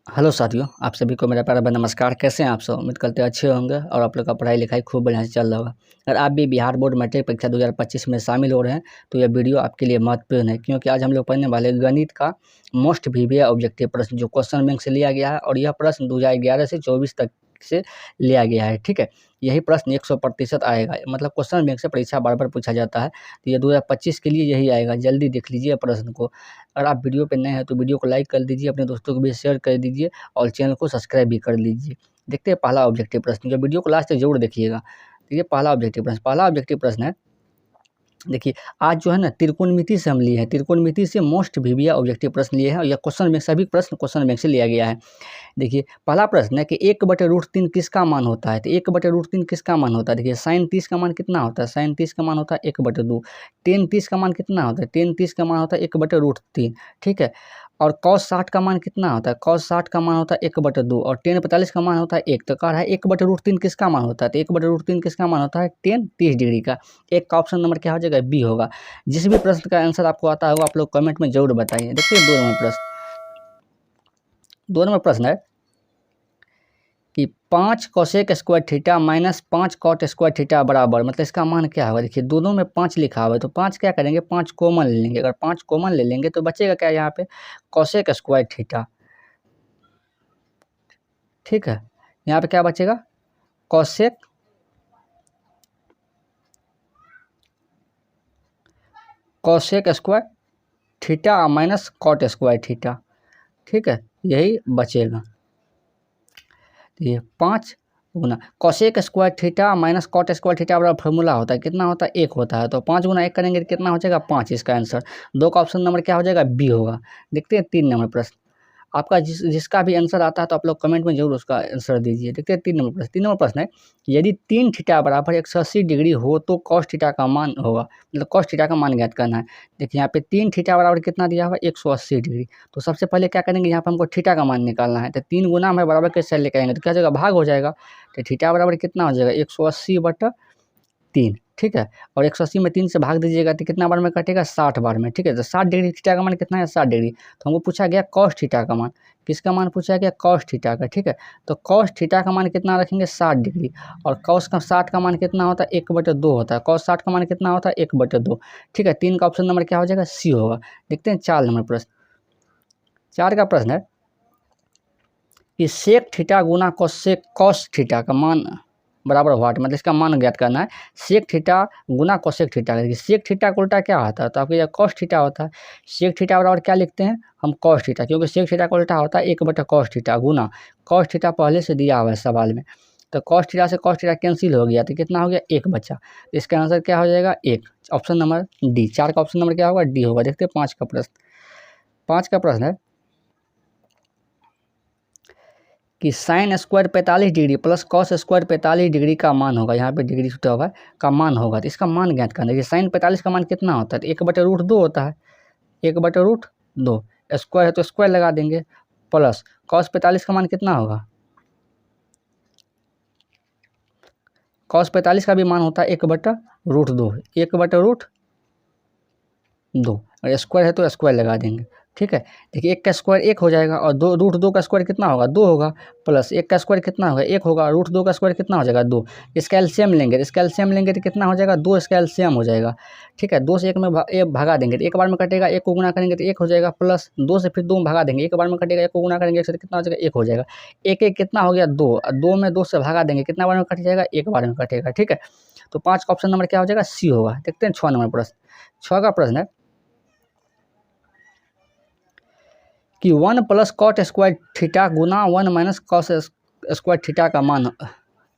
Hello साथियों, आप सभी को मेरा प्यारा नमस्कार। कैसे हैं आप सब? उम्मीद करते हैं अच्छे होंगे और आप लोग का पढ़ाई लिखाई खूब बढ़िया से चल रहा होगा। अगर आप भी बिहार बोर्ड मैट्रिक परीक्षा 2025 में शामिल हो रहे हैं तो यह वीडियो आपके लिए महत्वपूर्ण है, क्योंकि आज हम लोग पढ़ने वाले गणित का मोस्ट वीवीआई ऑब्जेक्टिव प्रश्न जो क्वेश्चन बैंक से लिया गया है, और यह प्रश्न 2011 से 24 तक से लिया गया है। ठीक है, यही प्रश्न 100% आएगा। मतलब क्वेश्चन बैंक से परीक्षा बार बार पूछा जाता है, तो ये 2025 के लिए यही आएगा। जल्दी देख लीजिए प्रश्न को। अगर आप वीडियो पे नए हैं तो वीडियो को लाइक कर दीजिए, अपने दोस्तों को भी शेयर कर दीजिए और चैनल को सब्सक्राइब भी कर लीजिए। देखते हैं पहला ऑब्जेक्टिव प्रश्न, जो वीडियो को लास्ट तक जरूर देखिएगा। तो ये पहला ऑब्जेक्टिव प्रश्न है। देखिए, आज जो है ना त्रिकोणमिति से हम लिए हैं, त्रिकोणमिति से मोस्ट वीवीआई ऑब्जेक्टिव प्रश्न लिए हैं, और यह क्वेश्चन बैंक सभी प्रश्न क्वेश्चन बैंक से लिया गया है। देखिए, पहला प्रश्न है कि 1/√3 किसका मान होता है? तो 1/√3 किसका मान होता है? देखिए, sin 30 का मान कितना होता है? sin 30 का मान होता है 1/2। tan 30 का मान कितना होता है? tan 30 का मान होता है 1/√3। ठीक है, और cos 60 का मान कितना होता है? cos 60 का मान होता है 1/2, और tan 45 का मान होता है 1। तो कह रहा है 1/√3 किसका मान होता है? तो 1/√3 किसका मान होता है? tan 30 डिग्री का। एक का ऑप्शन नंबर क्या हो जाएगा? बी होगा। जिस भी प्रश्न का आंसर आपको आता है वो आप लोग कमेंट में जरूर बताइए। देखिए, 2 नंबर प्रश्न है कि 5 cosec square theta minus 5 cot square theta बराबर, मतलब इसका मान क्या होगा? देखिए, दोनों में 5 लिखा हुआ है, तो 5 क्या करेंगे? 5 कॉमन ले लेंगे। अगर 5 कॉमन ले लेंगे तो बचेगा क्या यहाँ पे? Cosec square theta. ठीक है, यहाँ पे क्या बचेगा? Cosec square theta minus cot square theta. ठीक है, यही बचेगा। ये 5 गुना cosec square theta minus cot square theta बराबर फॉर्मूला होता है, कितना होता है? 1 होता है। तो 5 गुना 1 करेंगे तो कितना हो जाएगा? 5। इसका आंसर 2 का ऑप्शन नंबर क्या हो जाएगा? बी होगा। देखते हैं 3 नंबर प्रश्न। आपका जिसका भी आंसर आता है तो आप लोग कमेंट में जरूर उसका आंसर दीजिए। देखते हैं 3 नंबर प्रश्न है, यदि 3 थीटा बराबर 180 डिग्री हो तो कॉस थीटा का मान होगा, मतलब कॉस थीटा का मान ज्ञात करना है। देखिए, यहाँ पे 3 थीटा बराबर कितना दिया हुआ? 180 डिग्री। तो सबसे पहले क्या करेंगे? यहाँ पर हमको थीटा का मान निकालना है। तो 3 गुना में बराबर कैसे लेकर आएंगे? तो क्या हो जाएगा? भाग हो जाएगा। तो थीटा बराबर कितना हो जाएगा? 180/3। ठीक है, और 180 में 3 से भाग दीजिएगा तो कितना बार में कटेगा? 60 बार में। ठीक है, तो 60 डिग्री थीटा का मान कितना है? 60 डिग्री। तो हमको पूछा गया कॉस थीटा का मान। किसका मान पूछा गया? कॉस थीटा का। ठीक है, तो कॉस थीटा का मान कितना रखेंगे? 60 डिग्री। और कॉस का 60 का मान कितना होता है? 1/2 होता है। कॉस 60 का मान कितना होता है? 1/2। ठीक है, 3 का ऑप्शन नंबर क्या हो जाएगा? सी होगा। देखते हैं 4 नंबर प्रश्न। 4 का प्रश्न है कि सेक थीटा गुना कॉस थीटा का मान बराबर व्हाट, मतलब इसका मान ज्ञात करना है। सेक थीटा गुना कोसेक थीटा। सेक थीटा का उल्टा क्या होता है? तो आपको यह कॉस थीटा होता है। सेक थीटा बराबर क्या लिखते हैं हम? कॉस थीटा, क्योंकि सेक थीटा का उल्टा होता है 1/cos थीटा गुना कॉस थीटा पहले से दिया हुआ है सवाल में। तो कॉस थीटा से कॉस थीटा कैंसिल हो गया, तो कितना हो गया? 1 बचा। तो इसका आंसर क्या हो जाएगा? 1। Option number D. 4 का ऑप्शन नंबर क्या होगा? डी होगा। देखते हैं 5 का प्रश्न। 5 का प्रश्न है कि sine square 45 degree plus cos square 45 degree का मान होगा। यहाँ पे डिग्री छूटा हुआ है, का मान होगा। तो इसका मान ज्ञात करना है। साइन 45 का मान कितना होता है? तो 1/√2 होता है। 1/√2 स्क्वायर है तो स्क्वायर लगा देंगे, प्लस कॉस 45 का मान कितना होगा? कॉस 45 का भी मान होता है 1/√2। 1/√2 और स्क्वायर है तो स्क्वायर लगा देंगे। ठीक है, देखिए 1 का स्क्वायर 1 हो जाएगा, और √2 का स्क्वायर कितना होगा? 2 होगा, प्लस 1 का स्क्वायर कितना होगा? 1 होगा, √2 का स्क्वायर कितना हो जाएगा? 2। इसका एलसीएम लेंगे, तो कितना हो जाएगा? 2 इसका एलसीएम हो जाएगा। ठीक है, 2 से 1 में भगा देंगे तो 1 बार में कटेगा, 1 को गुना करेंगे तो 1 हो जाएगा, प्लस 2 से फिर 2 में भगा देंगे, 1 बार में कटेगा, 1 को गुना करेंगे 1 से कितना हो जाएगा? 1 हो जाएगा। 1 कितना हो गया? 2। 2 में 2 से भगा देंगे, कितना बार में कट जाएगा? 1 बार में कटेगा। ठीक है, तो 5 का ऑप्शन नंबर क्या हो जाएगा? सी होगा। देखते हैं 6 नंबर प्रश्न। 6 का प्रश्न है कि 1 प्लस कॉट स्क्वायर थीटा गुना 1 माइनस कॉस स्क्वायर थीटा का मान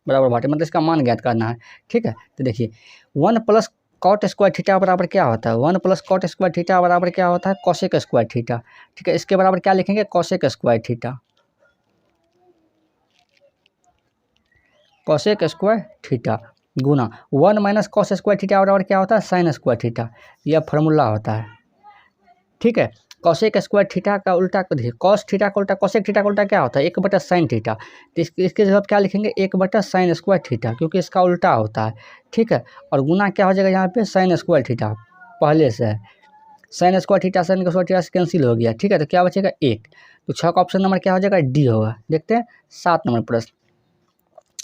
बराबर भाटे, मतलब इसका मान ज्ञात करना है। ठीक है, तो देखिए 1 प्लस कॉट स्क्वायर थीटा बराबर क्या होता है? 1 प्लस कॉट स्क्वायर थीटा बराबर क्या होता है? Cosec square theta. ठीक है, इसके बराबर क्या लिखेंगे? Cosec square theta. Cosec square theta गुना 1 माइनस कॉस स्क्वायर थीटा बराबर क्या होता है? Sine square theta. यह फॉर्मूला होता है। ठीक है, कॉसेक स्क्वायर थीटा का उल्टा को देखिए, कॉस थीटा का उल्टा कोसेक थीटा का उल्टा क्या होता है? 1/sin theta. तो इसके जवाब क्या लिखेंगे? 1/sin स्क्वायर थीटा, क्योंकि इसका उल्टा होता है। ठीक है, और गुना क्या हो जाएगा यहाँ पे? sin स्क्वायर थीटा पहले से है। sin स्क्वायर थीटा से कैंसिल हो गया। ठीक है, तो क्या बचेगा? 1। तो 6 का ऑप्शन नंबर क्या हो जाएगा, डी होगा। देखते हैं 7 नंबर प्रश्न।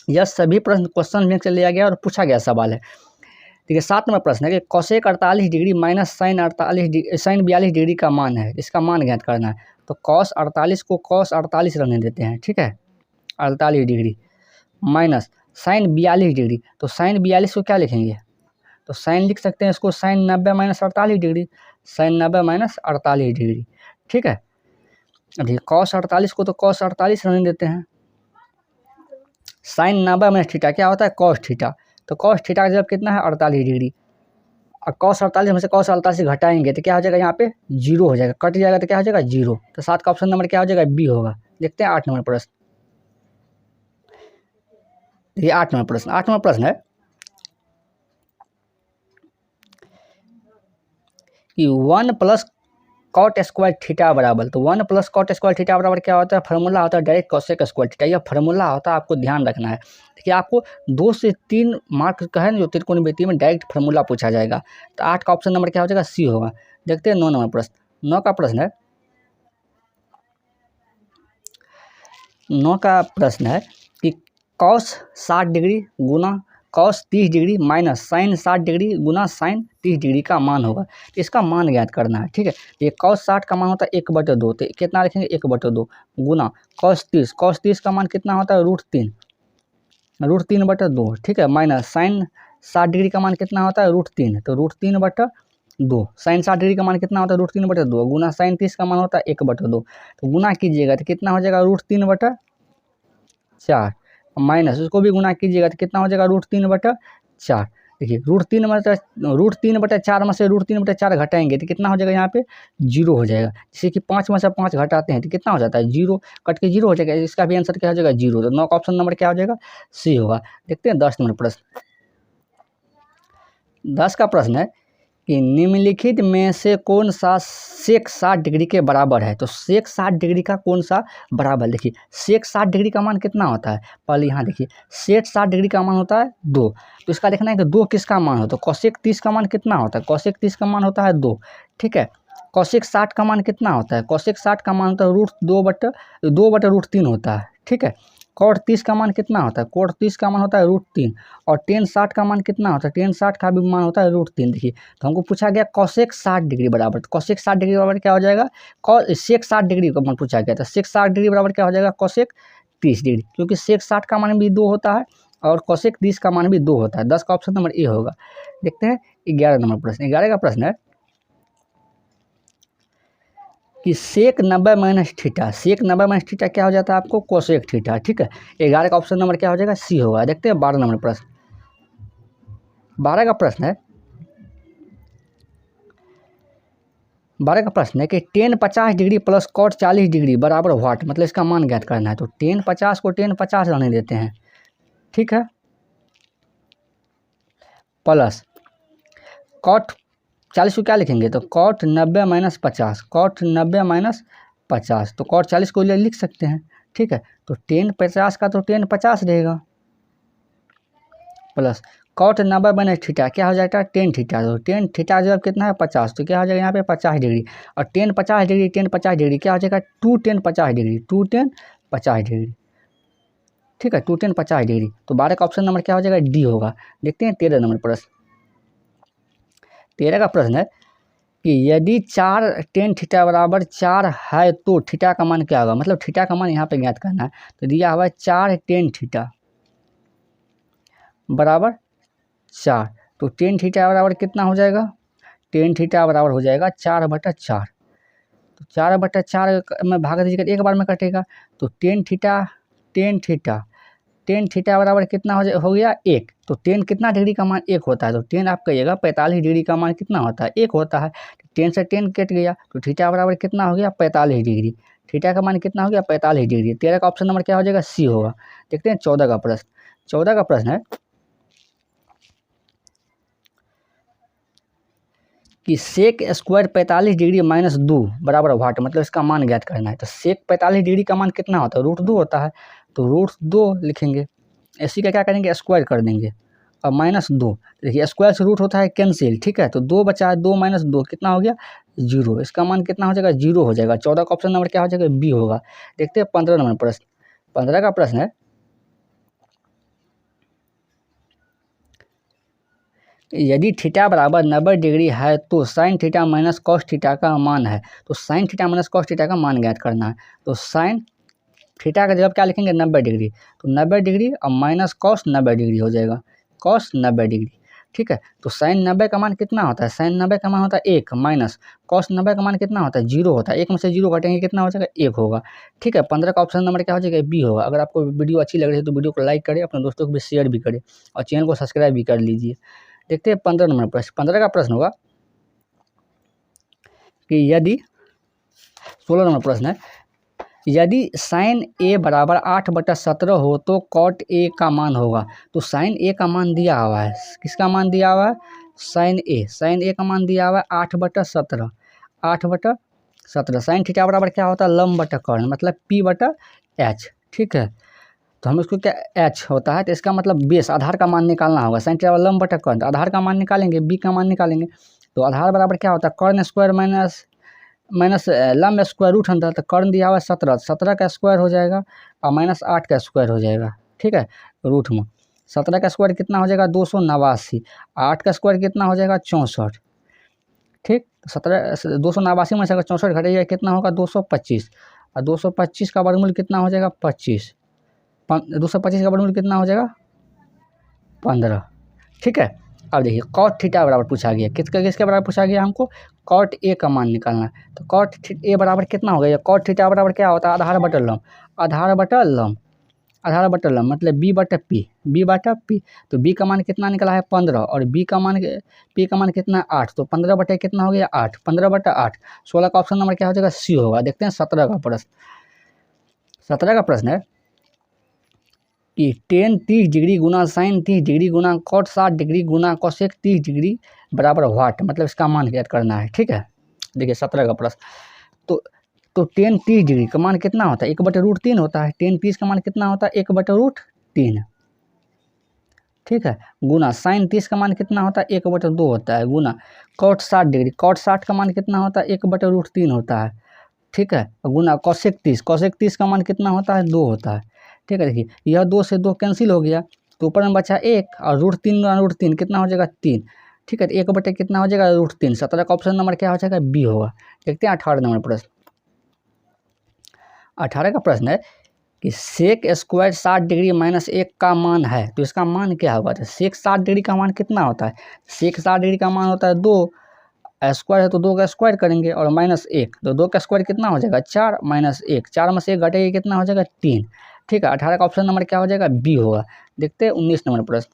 यह सभी प्रश्न क्वेश्चन बैंक से लिया गया और पूछा गया सवाल है। ठीक है, 7 नंबर प्रश्न है कि cosec 48 degree minus sine 42 degree का मान है, इसका मान ज्ञात करना है। तो कॉस 48 को कॉस 48 रहने देते हैं, ठीक है, 48 डिग्री माइनस साइन 42 डिग्री। तो साइन 42 को क्या लिखेंगे, तो साइन लिख सकते हैं इसको sine 90 minus 48 degree, sine 90 minus 48 degree. ठीक है, अभी कॉस 48 को तो कॉस 48 रहने देते हैं। साइन 90 माइनस थीटा क्या होता है, कॉस थीटा। तो कॉस थीटा का जब कितना है 48 डिग्री, और कॉस 48 में से कॉस 48 घटाएंगे तो क्या हो जाएगा, यहाँ पे 0 हो जाएगा, कट जाएगा तो क्या हो जाएगा 0। तो 7 का ऑप्शन नंबर क्या हो जाएगा, बी होगा। देखते हैं 8 नंबर प्रश्न। ये 8 नंबर प्रश्न, 8 नंबर प्रश्न है कि 1 प्लस कॉट स्क्वायर थीटा बराबर, तो 1 प्लस कॉट स्क्वायर थीटा बराबर क्या होता है, फार्मूला होता है डायरेक्ट कोसेक स्क्वायर थीटा। यह फार्मूला होता है, आपको ध्यान रखना है। देखिए आपको 2 से 3 मार्क का है ना जो त्रिकोणमिति में डायरेक्ट फार्मूला पूछा जाएगा। तो 8 का ऑप्शन नंबर क्या हो जाएगा, सी होगा। देखते हैं 9 नंबर प्रश्न। 9 का प्रश्न है, 9 का प्रश्न है कि कॉस 60 डिग्री गुना cos 30 degree minus sine 60 degree गुना साइन 30 डिग्री का मान होगा। तो इसका मान ज्ञात करना है। ठीक है, ये कॉस 60 का मान होता है 1/2, तो कितना लिखेंगे 1/2 गुना कॉस 30 का मान कितना होता है √3, √3/2। ठीक है, माइनस साइन 60 डिग्री का मान कितना होता है √3, तो √3/2। साइन 60 डिग्री का मान कितना होता है √3/2 गुना साइन 30 का मान होता है 1/2। तो गुना कीजिएगा तो कितना हो जाएगा √3/4, माइनस उसको भी गुना कीजिएगा तो कितना हो जाएगा √3/4। देखिए √3/4 में से √3/4 घटाएंगे तो कितना हो जाएगा, यहाँ पे 0 हो जाएगा। जैसे कि 5 में से 5 घटाते हैं तो कितना हो जाता है 0, कट के 0 हो जाएगा। इसका भी आंसर क्या हो जाएगा 0। तो 9 का ऑप्शन नंबर क्या हो जाएगा, सी होगा। देखते हैं 10 नंबर प्रश्न। 10 का प्रश्न है कि निम्नलिखित में से कौन सा सेक 60 डिग्री के बराबर है। तो सेक 60 डिग्री का कौन सा बराबर, देखिए सेक 60 डिग्री का मान कितना होता है, पहले यहाँ देखिए सेक 60 डिग्री का मान होता है 2। तो इसका देखना है कि 2 किसका मान होता है। कोसेक 30 का मान कितना होता है, कोसेक 30 का मान होता है 2। ठीक है, कोसेक 60 का मान कितना होता है, कोसेक 60 का मान होता है √2/√3 होता है। ठीक है, कॉट 30 का मान कितना होता है, कॉट 30 का मान होता है √3। और टेन 60 का मान कितना होता है, टेन 60 का भी मान होता है √3। देखिए तो हमको पूछा गया कोसेक 60 डिग्री बराबर, तो कोसेक 60 डिग्री बराबर क्या हो जाएगा, सेक 60 डिग्री का मान पूछा गया था। सेक 60 डिग्री बराबर क्या हो जाएगा, कोसेक 30 डिग्री, क्योंकि सेक 60 का मान भी 2 होता है और कोसेक 30 का मान भी 2 होता है। 10 का ऑप्शन नंबर ए होगा। देखते हैं 11 नंबर प्रश्न। 11 का प्रश्न है कि सेक 90 माइनस थीटा, सेक 90 माइनस थीटा क्या हो जाता है आपको, कोसेक थीटा। ठीक है, 11 का ऑप्शन नंबर क्या हो जाएगा, सी होगा। देखते हैं 12 नंबर प्रश्न। 12 का प्रश्न है, 12 का प्रश्न है कि tan 50 degree plus cot 40 degree बराबर व्हाट, मतलब इसका मान ज्ञात करना है। तो टेन 50 को टेन 50 रहने देते हैं। ठीक है, प्लस कॉट 40 को क्या लिखेंगे, तो कॉट 90 माइनस 50, कॉट 90 माइनस 50, तो कॉट 40 को लिख सकते हैं। ठीक है, तो टेन 50 का तो टेन 50 रहेगा, प्लस कॉट 90 माइनस थीटा क्या हो जाएगा टेन थीटा। तो टेन थीटा जब कितना है 50, तो क्या हो जाएगा यहाँ पे 50 डिग्री। और टेन 50 डिग्री क्या हो जाएगा 2 टेन 50 डिग्री, 2 टेन 50 डिग्री। ठीक है, 2 टेन 50 डिग्री। तो 12 का ऑप्शन नंबर क्या हो जाएगा, डी होगा। देखते हैं 13 नंबर प्रश्न। 13 का प्रश्न है कि यदि 4 टेन थीटा बराबर 4 है तो थीटा का मान क्या होगा, मतलब थीटा का मान यहाँ पे ज्ञात करना है। तो दिया हुआ है 4 टेन थीटा बराबर 4, तो टेन थीटा बराबर कितना हो जाएगा, टेन थीटा बराबर हो जाएगा 4/4। तो 4/4 में भाग दीजिएगा एक बार में कटेगा। तो टेन थीटा बराबर कितना हो गया 1। तो टेन कितना डिग्री का मान 1 होता है, तो टेन आप कहिएगा 45 डिग्री का मान कितना होता है 1 होता है। टेन से टेन कट गया तो थीटा बराबर कितना हो गया 45 डिग्री। थीटा का मान कितना हो गया 45 डिग्री। 13 का ऑप्शन नंबर क्या हो जाएगा, सी होगा। देखते हैं 14 का प्रश्न। 14 का प्रश्न है कि सेक स्क्वायर 45 डिग्री माइनस 2 बराबर व्हाट, मतलब इसका मान ज्ञात करना है। तो सेक 45 डिग्री का मान कितना होता है, √2 होता है। तो √2 लिखेंगे, इसी का क्या करेंगे स्क्वायर कर देंगे और -2। देखिए स्क्वायर से रूट होता है कैंसिल, ठीक है, तो 2 बचा है, 2 - 2 कितना हो गया 0। इसका मान कितना हो जाएगा 0 हो जाएगा। 14 का ऑप्शन नंबर क्या हो जाएगा बी होगा। देखते हैं 15 नंबर प्रश्न। 15 का प्रश्न है, यदि थीटा बराबर 90 डिग्री है तो sine theta minus cos theta का मान है। तो sine theta minus cos theta का मान ज्ञात करना है। तो साइन थीटा का जगह क्या लिखेंगे 90 डिग्री, तो 90 डिग्री और माइनस कॉस 90 डिग्री हो जाएगा, कॉस 90 डिग्री, ठीक है। तो साइन 90 का मान कितना होता है, साइन 90 का मान होता है 1 माइनस कॉस 90 का मान कितना होता है 0 होता है। 1 में से 0 घटेंगे कितना हो जाएगा 1 होगा, ठीक है। 15 का ऑप्शन नंबर क्या हो जाएगा बी होगा। अगर आपको वीडियो अच्छी लग रही है तो वीडियो को लाइक करें, अपने दोस्तों को भी शेयर भी करें और चैनल को सब्सक्राइब भी कर लीजिए। देखते हैं 15 नंबर प्रश्न। 15 का प्रश्न होगा कि यदि 16 नंबर प्रश्न है, यदि साइन ए बराबर 8/17 हो तो कॉट ए का मान होगा। तो साइन ए का मान दिया हुआ है, किसका मान दिया हुआ है साइन ए, साइन ए का मान दिया हुआ है 8/17, 8/17। साइन थीटा बराबर क्या होता है लंब बटा कर्ण, मतलब P/H, ठीक है। तो हम इसको क्या एच होता है, तो इसका मतलब बेस आधार का मान निकालना होगा। साइन थीटा लंब बटा कर्ण, तो आधार का मान निकालेंगे, बी का मान निकालेंगे। तो आधार बराबर क्या होता है कर्ण स्क्वायर माइनस लंब स्क्वायर रूट अंदर, तो कर्ण दिया हुआ है 17, 17 का स्क्वायर हो जाएगा और -8 का स्क्वायर हो जाएगा, ठीक है। रूट में 17 का स्क्वायर कितना हो जाएगा 289, 8 का स्क्वायर कितना हो जाएगा 64, ठीक। 17 289 में से अगर 64 घटेगा कितना होगा 225, और 225 का वर्गमूल कितना हो जाएगा 25, 225 का वर्गमूल कितना हो जाएगा 15, ठीक है। अब देखिए कॉट थीटा बराबर पूछा गया, किसके बराबर पूछा गया हमको कॉट ए का मान निकालना है। तो कॉट ए बराबर कितना हो गया, कॉट थीटा बराबर क्या होता है आधार बटा लंब, आधार बटा लंब, आधार बटा लंब मतलब B/P, B/P। तो बी का मान कितना निकला है 15 और पी का मान कितना है 8, तो 15 बटे कितना हो गया 8, 15/8। 16 का ऑप्शन नंबर क्या हो जाएगा सी होगा। देखते हैं 17 का प्रश्न। 17 का प्रश्न है कि टेन 30 डिग्री गुना साइन 30 डिग्री गुना कॉट 60 डिग्री गुना कोसेक 30 डिग्री बराबर व्हाट, मतलब इसका मान ज्ञात करना है, ठीक है। देखिए 17 का प्रश्न। तो टेन 30 डिग्री का मान कितना होता है 1/√3 होता है। टेन 30 का मान कितना होता है 1/√3, ठीक है। गुना साइन 30 का मान कितना होता है 1/2 होता है, गुना कॉट 60 डिग्री, कॉट 60 का मान कितना होता है 1/√3 होता है, ठीक है। गुना कोसेक 30, कोसेक 30 का मान कितना होता है 2 होता है, ठीक है। देखिए यह 2 से 2 कैंसिल हो गया, तो ऊपर में बचा 1 और √3 कितना हो जाएगा 3, ठीक है। तो 1 कितना हो जाएगा √3। 17 का ऑप्शन नंबर क्या हो जाएगा बी होगा। देखते हैं 18 नंबर प्रश्न। 18 का प्रश्न है कि सेक स्क्वायर 60 डिग्री -1 का मान है, तो इसका मान क्या होगा। तो सेक 60 डिग्री का मान कितना होता है, सेक 60 डिग्री का मान होता है 2, स्क्वायर है तो 2 का स्क्वायर करेंगे और -1, तो 2 का स्क्वायर कितना हो जाएगा 4 -1, 4 में से 1 घटेगा कितना हो जाएगा 3, ठीक है। 18 का ऑप्शन नंबर क्या हो जाएगा बी होगा। देखते हैं 19 नंबर प्रश्न।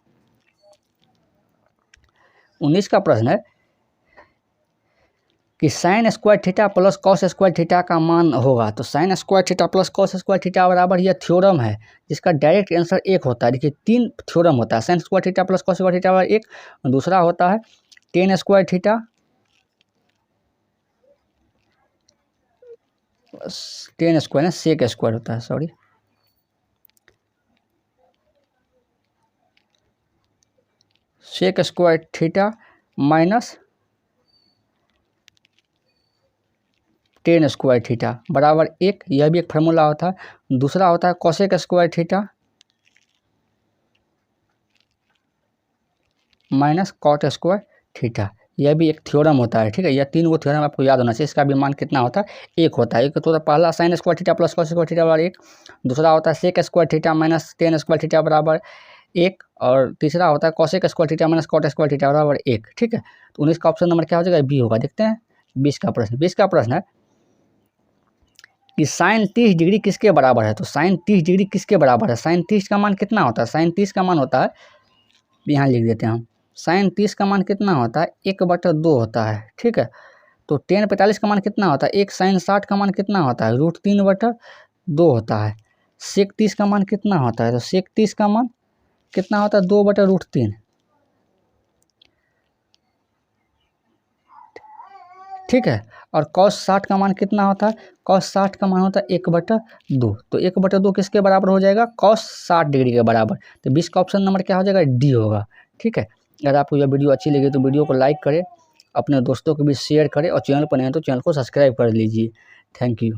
19 का प्रश्न है कि sign square theta plus cos square theta का मान होगा। तो sign square theta plus cos square theta बराबर यह थ्योरम है जिसका डायरेक्ट आंसर 1 होता है। देखिए 3 थ्योरम होता है, sine square theta plus cos square theta बराबर 1, दूसरा होता है tan square theta sec square होता है, sorry, sec square theta minus tan square theta बराबर 1, यह भी एक फार्मूला होता है। दूसरा होता है cosec square theta minus cot square theta, यह भी एक थ्योरम होता है, ठीक है। यह 3 वो थ्योरम आपको याद होना चाहिए। इसका भी मान कितना होता है 1 होता है। एक तो पहला sine square theta plus cos square theta बराबर 1, दूसरा होता है sec square theta minus tan square theta बराबर 1, और तीसरा होता है cosec square theta minus cot square theta बराबर 1, ठीक है। तो 19 का ऑप्शन नंबर क्या हो जाएगा बी होगा। देखते हैं 20 का प्रश्न। 20 का प्रश्न है कि साइन 30 डिग्री किसके बराबर है। तो साइन 30 डिग्री किसके बराबर है, साइन 30 का मान कितना होता है, साइन 30 का मान होता है, यहाँ लिख देते हैं हम, साइन 30 का मान कितना होता है 1/2 होता है, ठीक है। तो टेन 45 का मान कितना होता है 1, साइन 60 का मान कितना होता है √3/2 होता है। सेक 30 का मान कितना होता है, तो सेक 30 का मान कितना होता है 2/√3, ठीक है। और कॉस 60 का मान कितना होता है, कॉस 60 का मान होता है 1/2, तो 1/2 किसके बराबर हो जाएगा कॉस 60 डिग्री के बराबर। तो 20 का ऑप्शन नंबर क्या हो जाएगा डी होगा। ठीक है। अगर आपको यह वीडियो अच्छी लगी तो वीडियो को लाइक करें, अपने दोस्तों के बीच शेयर करें और चैनल पर नए हैं तो चैनल को सब्सक्राइब कर लीजिए। Thank you.